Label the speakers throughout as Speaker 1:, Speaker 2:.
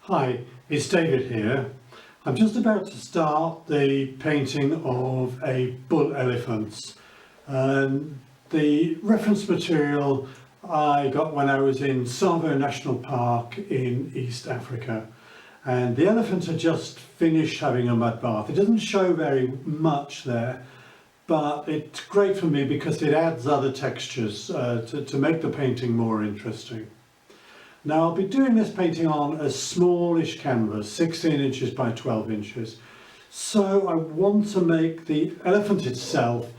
Speaker 1: Hi, it's David here. I'm just about to start the painting of a bull elephant. The reference material I got when I was in Tsavo National Park in East Africa, and the elephant had just finished having a mud bath. It doesn't show very much there, but it's great for me because it adds other textures to make the painting more interesting. Now I'll be doing this painting on a smallish canvas, 16 inches by 12 inches. So I want to make the elephant itself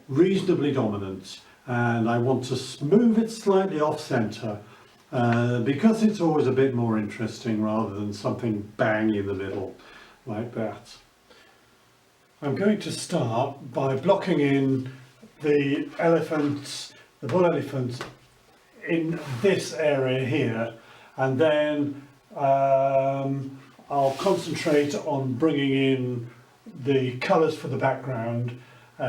Speaker 1: reasonably dominant, and I want to move it slightly off centre because it's always a bit more interesting rather than something bang in the middle like that. I'm going to start by blocking in the bull elephant in this area here, and then I'll concentrate on bringing in the colours for the background.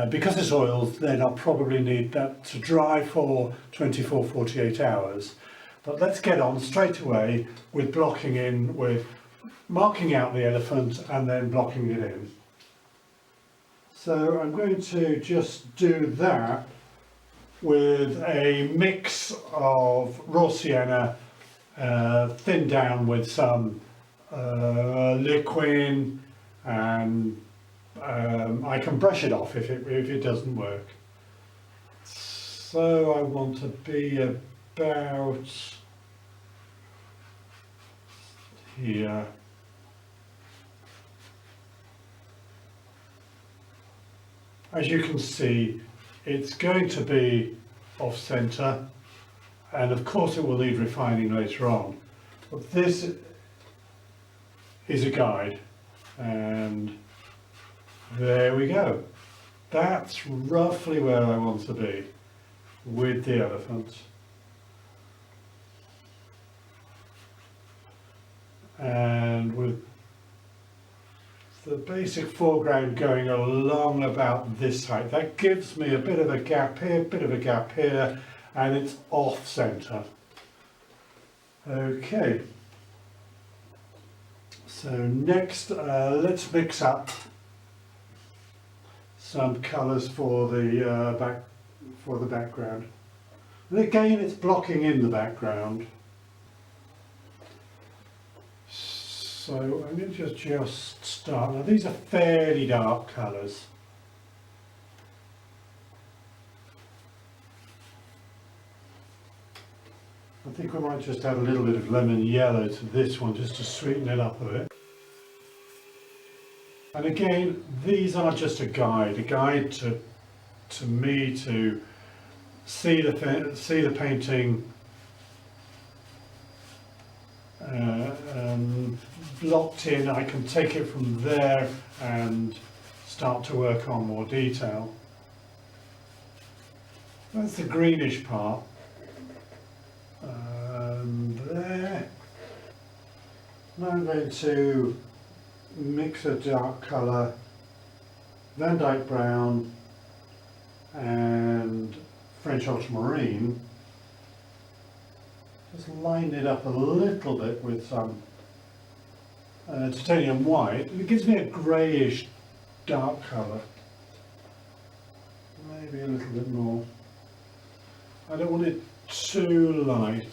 Speaker 1: Because it's oils, then I'll probably need that to dry for 24-48 hours. But let's get on straight away with marking out the elephant and then blocking it in. So I'm going to just do that with a mix of raw sienna thinned down with some liquid, and I can brush it off if it doesn't work. So I want to be about here. As you can see, it's going to be off centre, and of course it will need refining later on, but this is a guide, and there we go. That's roughly where I want to be with the elephant. And with the basic foreground going along about this height, that gives me a bit of a gap here, and it's off centre. Okay, so next let's mix up some colours for the background. And again, it's blocking in the background. So I'm going to just start. Now these are fairly dark colours. I think we might just add a little bit of lemon yellow to this one just to sweeten it up a bit. And again, these are just a guide to me to see the painting blocked in. I can take it from there and start to work on more detail. That's the greenish part. There. Now I'm going to mix a dark colour, Van Dyke brown and French ultramarine. Just line it up a little bit with some titanium white. It gives me a greyish dark colour. Maybe a little bit more. I don't want it too light.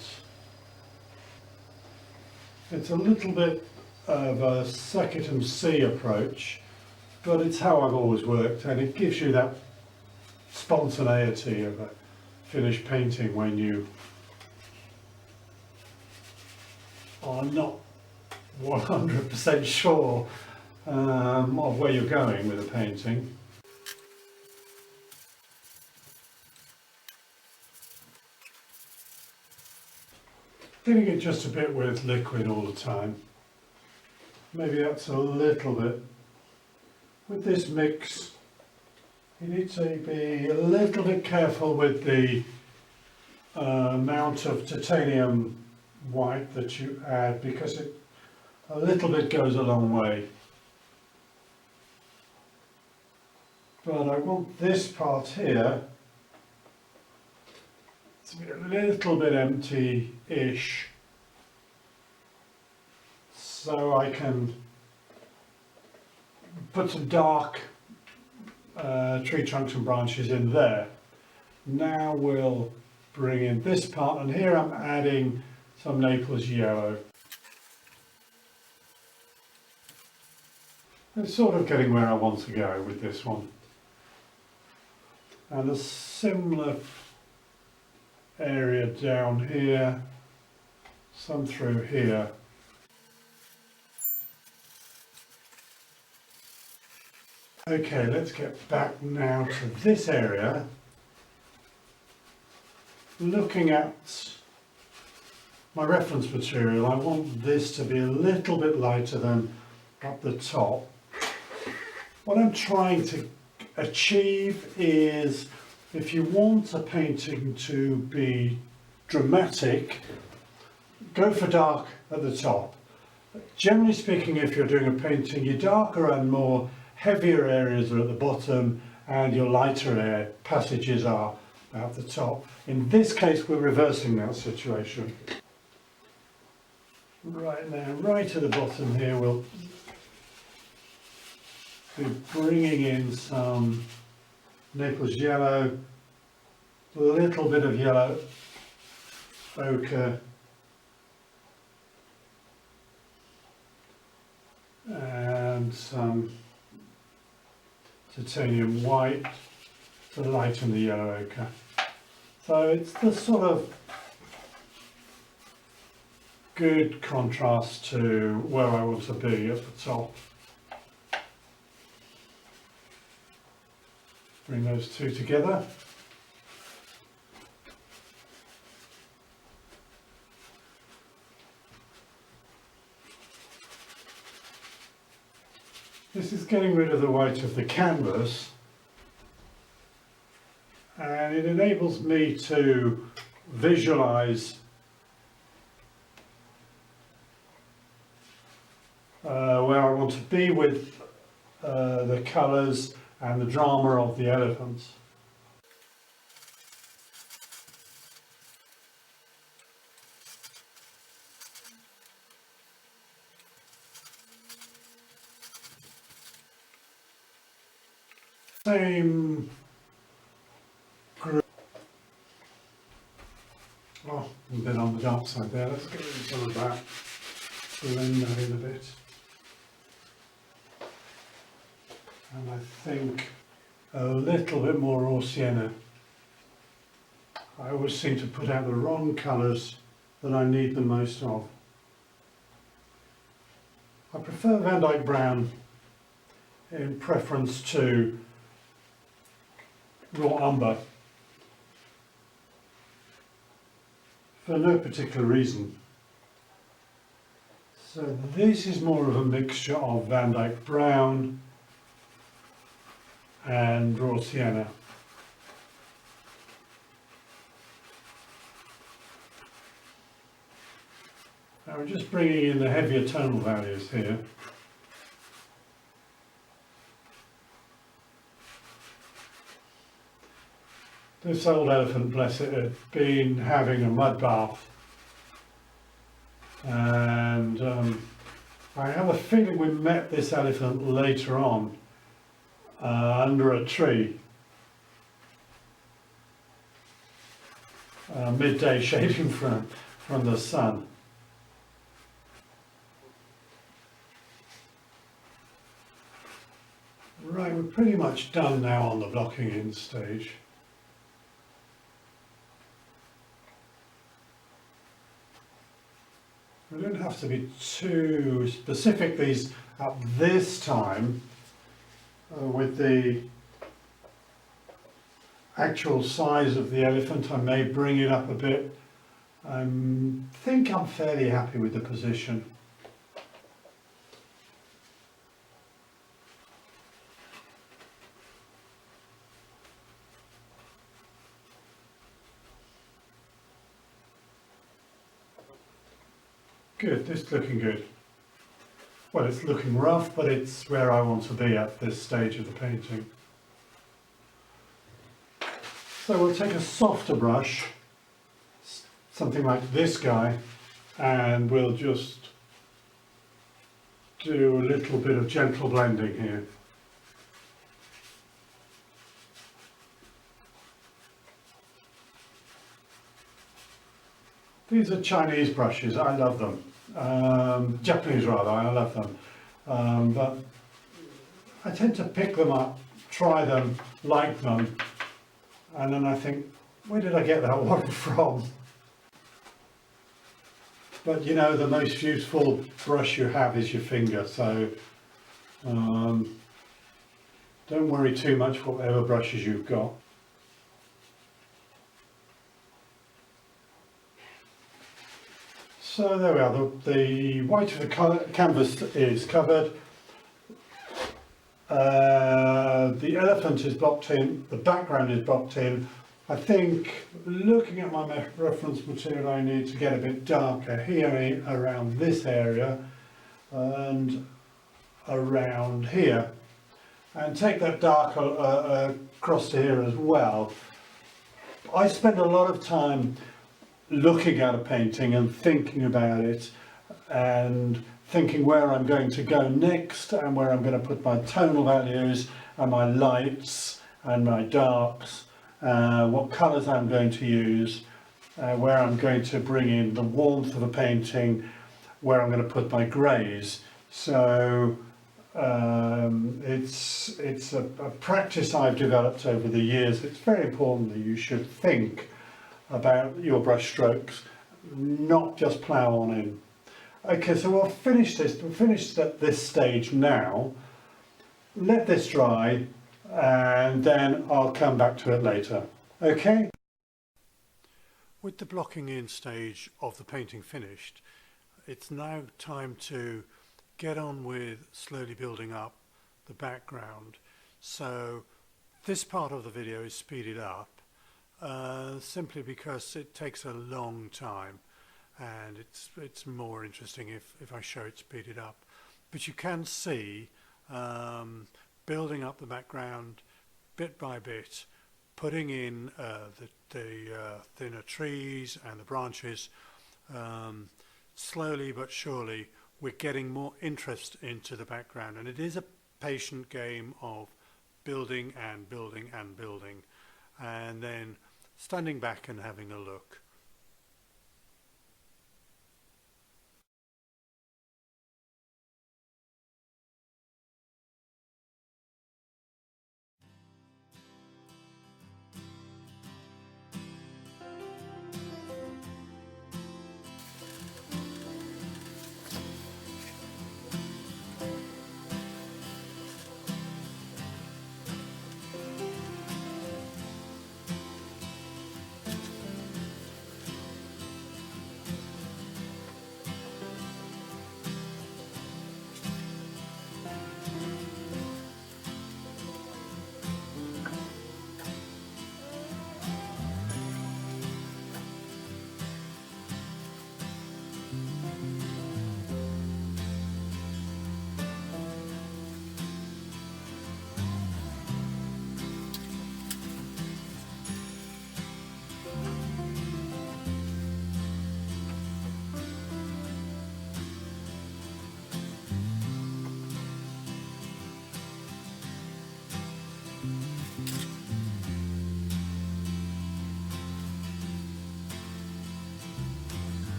Speaker 1: It's a little bit of a second and see approach, but it's how I've always worked, and it gives you that spontaneity of a finished painting when you are not 100% sure of where you're going with a painting. Thinning it just a bit with liquid all the time. Maybe that's a little bit. With this mix, you need to be a little bit careful with the amount of titanium white that you add, because a little bit goes a long way. But I want this part here to be a little bit empty-ish, so I can put some dark tree trunks and branches in there. Now we'll bring in this part, and here I'm adding some Naples yellow. It's sort of getting where I want to go with this one. And a similar area down here, some through here. Okay, let's get back now to this area. Looking at my reference material, I want this to be a little bit lighter than at the top. What I'm trying to achieve is, if you want a painting to be dramatic, go for dark at the top. Generally speaking, if you're doing a painting, your darker and more heavier areas are at the bottom and your lighter passages are at the top. In this case, we're reversing that situation. Right now, right at the bottom here, we'll be bringing in some Naples yellow, a little bit of yellow ochre, and some titanium white to lighten the yellow ochre. So it's the sort of good contrast to where I want to be at the top. Bring those two together. This is getting rid of the white of the canvas, and it enables me to visualize where I want to be with the colours and the drama of the elephants. Same group. Oh, a bit on the dark side there. Let's get rid of some of that. Blend that in a bit. And I think a little bit more raw sienna. I always seem to put out the wrong colours that I need the most of. I prefer Van Dyke Brown in preference to raw umber for no particular reason. So this is more of a mixture of Van Dyke Brown and raw sienna. Now we're just bringing in the heavier tonal values here. This old elephant, bless it, had been having a mud bath, and I have a feeling we met this elephant later on under a tree, midday shading from the sun. Right, we're pretty much done now on the blocking in stage. We don't have to be too specific these at this time with the actual size of the elephant. I may bring it up a bit. I think I'm fairly happy with the position. Good, this is looking good. Well, it's looking rough, but it's where I want to be at this stage of the painting. So we'll take a softer brush, something like this guy, and we'll just do a little bit of gentle blending here. These are Chinese brushes, I love them. Japanese rather, I love them. But I tend to pick them up, try them, like them, and then I think, where did I get that one from? But you know, the most useful brush you have is your finger, so don't worry too much whatever brushes you've got. So there we are, the white of the canvas is covered. The elephant is blocked in, the background is blocked in. I think, looking at my reference material, I need to get a bit darker here around this area and around here, and take that dark across to here as well. I spend a lot of time looking at a painting and thinking about it and thinking where I'm going to go next and where I'm going to put my tonal values and my lights and my darks, what colours I'm going to use, where I'm going to bring in the warmth of a painting, where I'm going to put my greys. So it's a practice I've developed over the years. It's very important that you should think about your brush strokes, not just plough on in. Okay, so we'll finish this. We'll finish at this stage now. Let this dry, and then I'll come back to it later. Okay? With the blocking in stage of the painting finished, it's now time to get on with slowly building up the background. So this part of the video is speeded up simply because it takes a long time, and it's more interesting if I show it speeded up. But you can see building up the background bit by bit, putting in the thinner trees and the branches. Slowly but surely we're getting more interest into the background, and it is a patient game of building and building and building, and then standing back and having a look.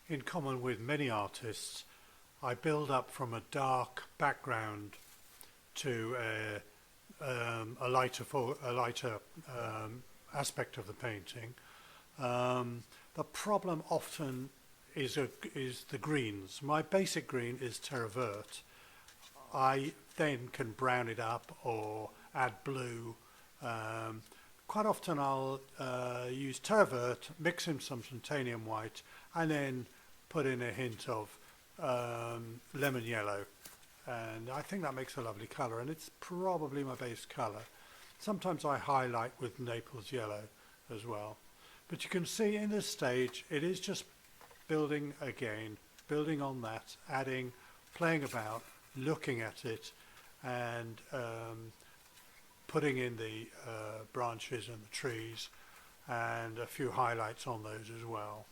Speaker 1: in common with many artists, I build up from a dark background to a lighter aspect of the painting. The problem often is the greens. My basic green is terre verte. I then can brown it up or add blue. Quite often I'll use terre verte, mix in some titanium white, and then put in a hint of lemon yellow. And I think that makes a lovely colour, and it's probably my base colour. Sometimes I highlight with Naples yellow as well. But you can see in this stage it is just building again, building on that, adding, playing about, looking at it, and putting in the branches and the trees, and a few highlights on those as well.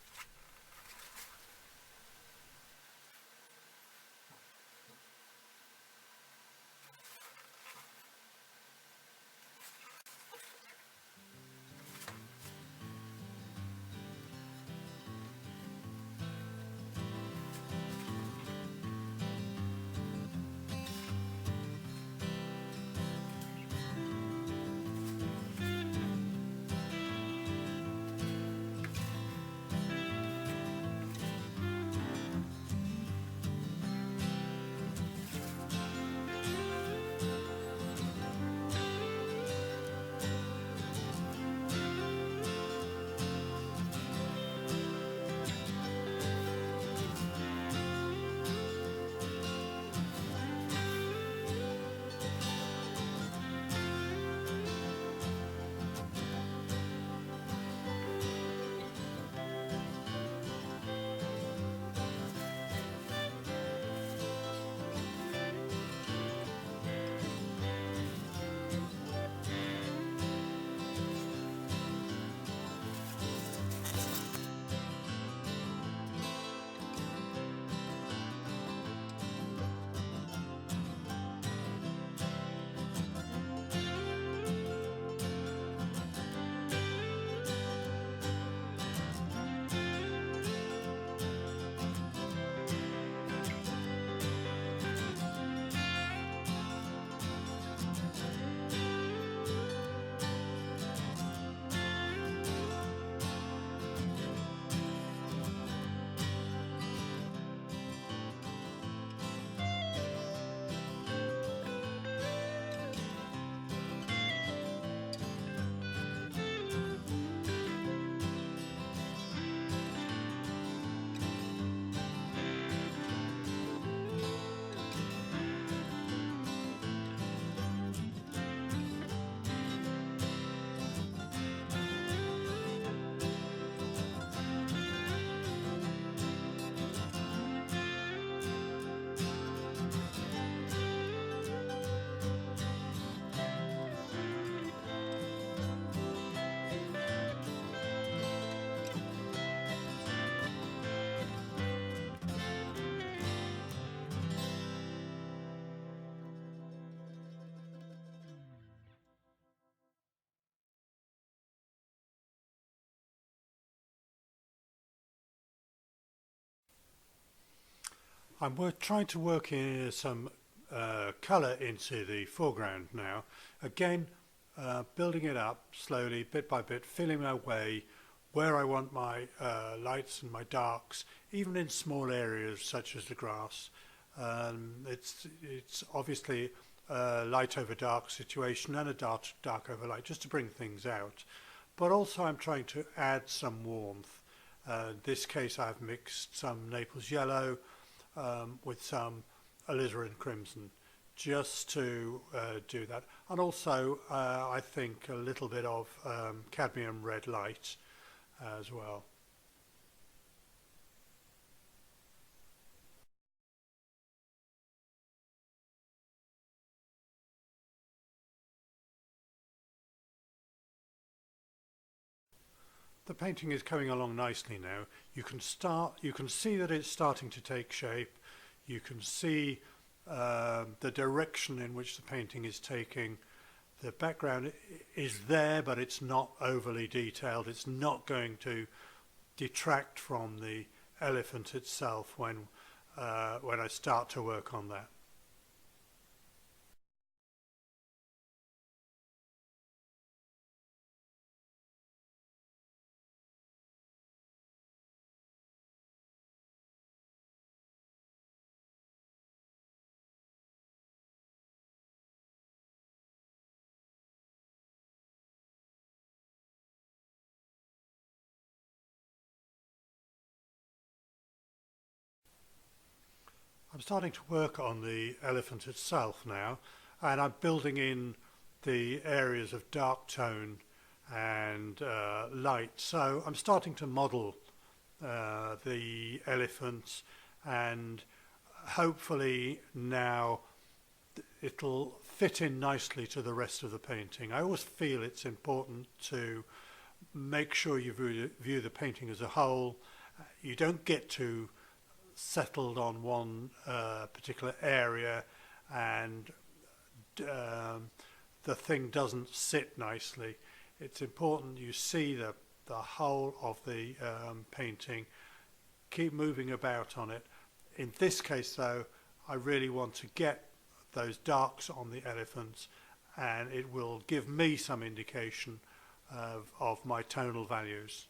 Speaker 1: I'm trying to work in some colour into the foreground now. Again, building it up slowly, bit by bit, feeling my way where I want my lights and my darks, even in small areas such as the grass. It's obviously a light over dark situation and a dark over light, just to bring things out. But also I'm trying to add some warmth. In this case I've mixed some Naples yellow with some alizarin crimson, just to do that. And also I think a little bit of cadmium red light as well. The painting is coming along nicely now. You can see that it's starting to take shape. You can see the direction in which the painting is taking. The background is there, but it's not overly detailed. It's not going to detract from the elephant itself when I start to work on that. I'm starting to work on the elephant itself now, and I'm building in the areas of dark tone and light. So I'm starting to model the elephants, and hopefully now it'll fit in nicely to the rest of the painting. I always feel it's important to make sure you view the painting as a whole. You don't get too settled on one particular area, and the thing doesn't sit nicely. It's important you see the whole of the painting, keep moving about on it. In this case though, I really want to get those darks on the elephants, and it will give me some indication of my tonal values.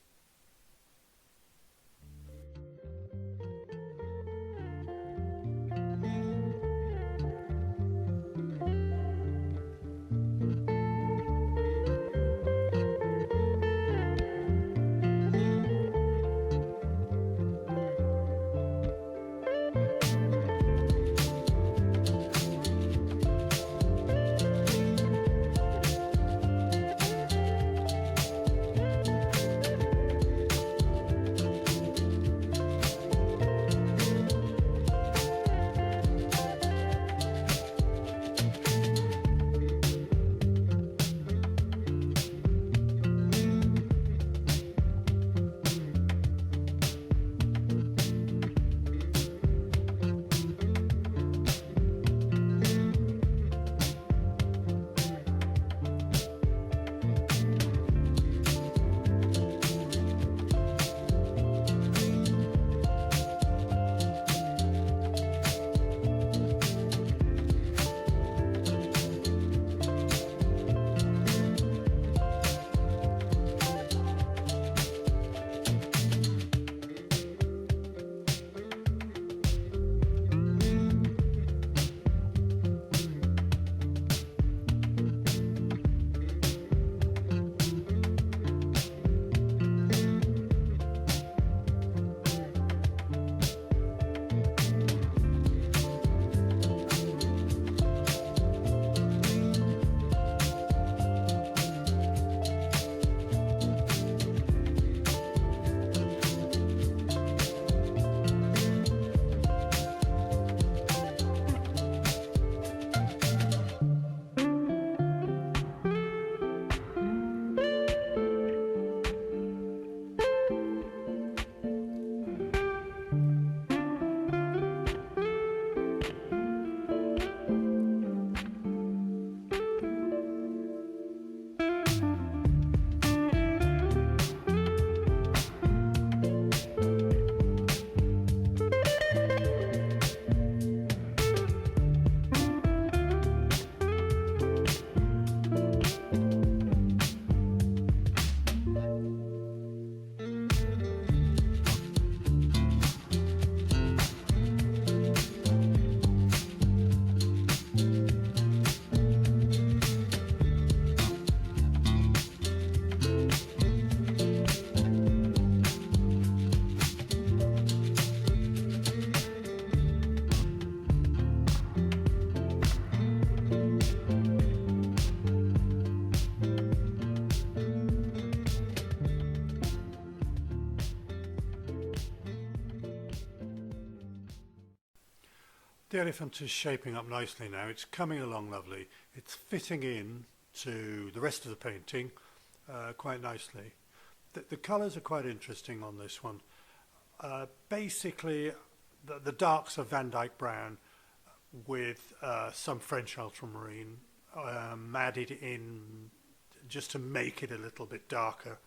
Speaker 1: The elephant is shaping up nicely now. It's coming along lovely. It's fitting in to the rest of the painting quite nicely. The colours are quite interesting on this one. Basically, the darks are Van Dyke brown with some French ultramarine added in just to make it a little bit darker.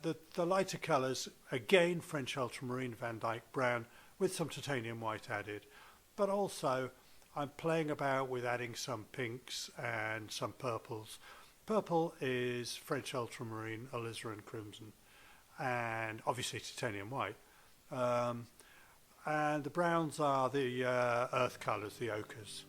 Speaker 1: the lighter colours, again French ultramarine, Van Dyke brown with some titanium white added, but also I'm playing about with adding some pinks and some purples. Purple is French ultramarine, alizarin crimson, and obviously titanium white. And the browns are the earth colours, the ochres.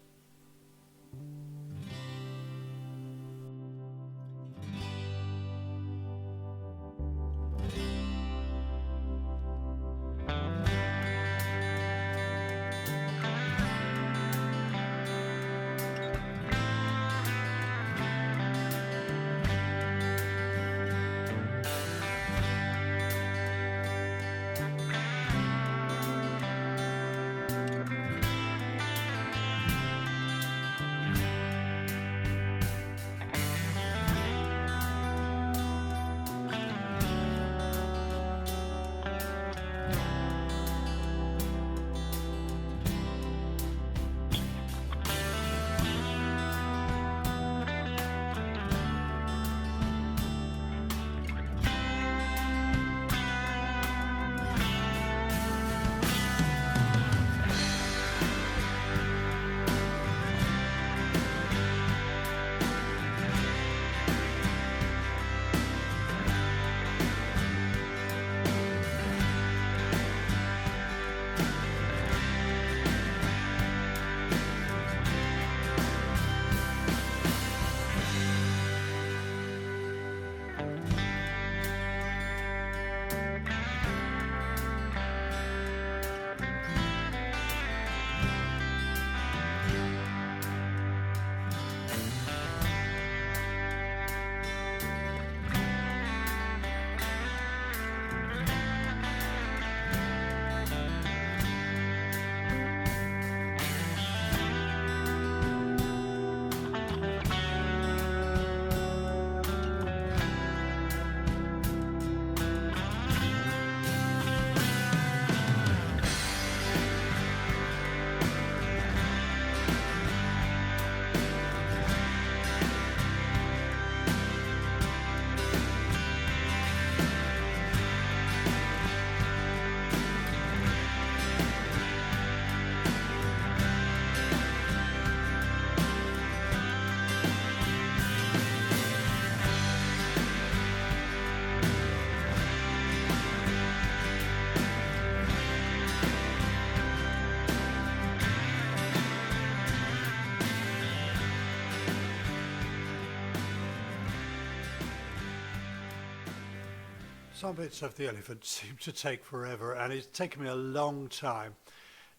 Speaker 1: Some bits of the elephant seem to take forever, and it's taken me a long time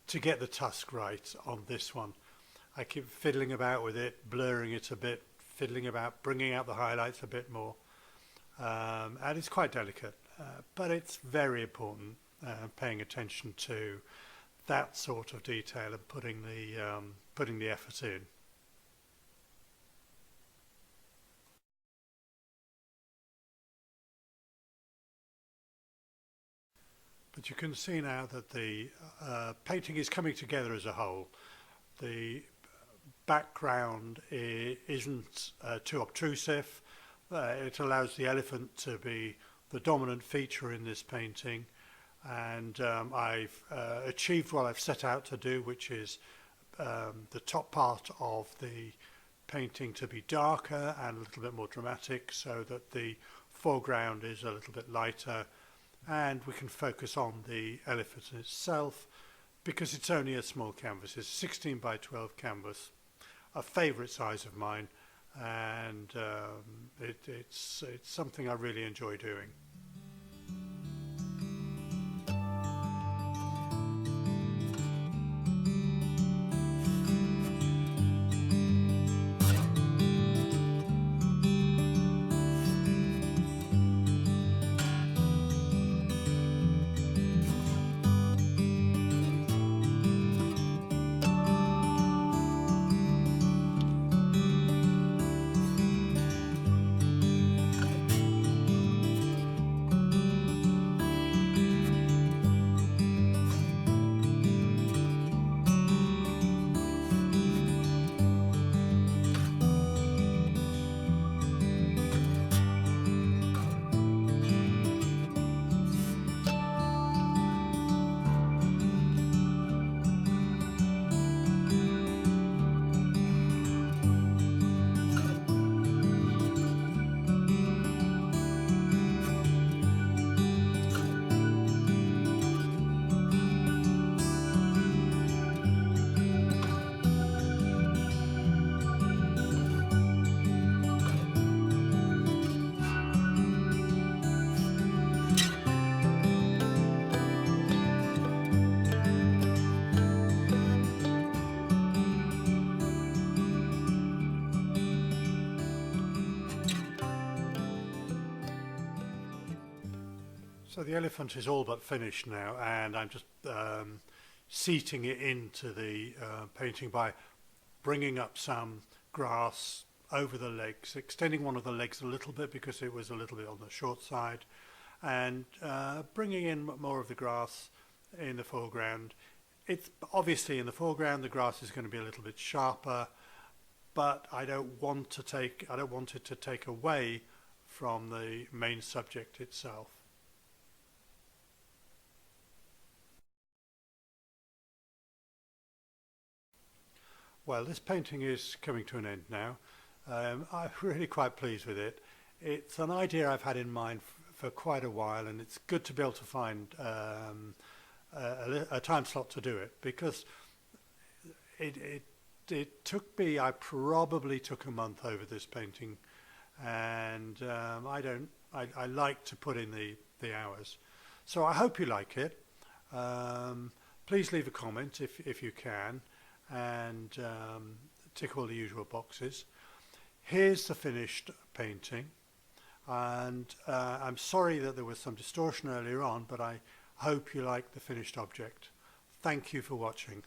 Speaker 1: to get the tusk right on this one. I keep fiddling about with it, blurring it a bit, fiddling about, bringing out the highlights a bit more, and it's quite delicate, but it's very important paying attention to that sort of detail and putting the effort in. But you can see now that the painting is coming together as a whole. The background isn't too obtrusive. It allows the elephant to be the dominant feature in this painting, and I've achieved what I've set out to do, which is the top part of the painting to be darker and a little bit more dramatic, so that the foreground is a little bit lighter, and we can focus on the elephant itself because it's only a small canvas. It's a 16 by 12 canvas, a favourite size of mine, and it's something I really enjoy doing. So the elephant is all but finished now, and I'm just seating it into the painting by bringing up some grass over the legs, extending one of the legs a little bit because it was a little bit on the short side, and bringing in more of the grass in the foreground. It's obviously in the foreground the grass is going to be a little bit sharper, but I don't want it to take away from the main subject itself. Well, this painting is coming to an end now. I'm really quite pleased with it. It's an idea I've had in mind for quite a while, and it's good to be able to find a time slot to do it, because it took me, I probably took a month over this painting, and I like to put in the hours. So I hope you like it. Please leave a comment if you can, and tick all the usual boxes. Here's the finished painting, and I'm sorry that there was some distortion earlier on, but I hope you like the finished object. Thank you for watching.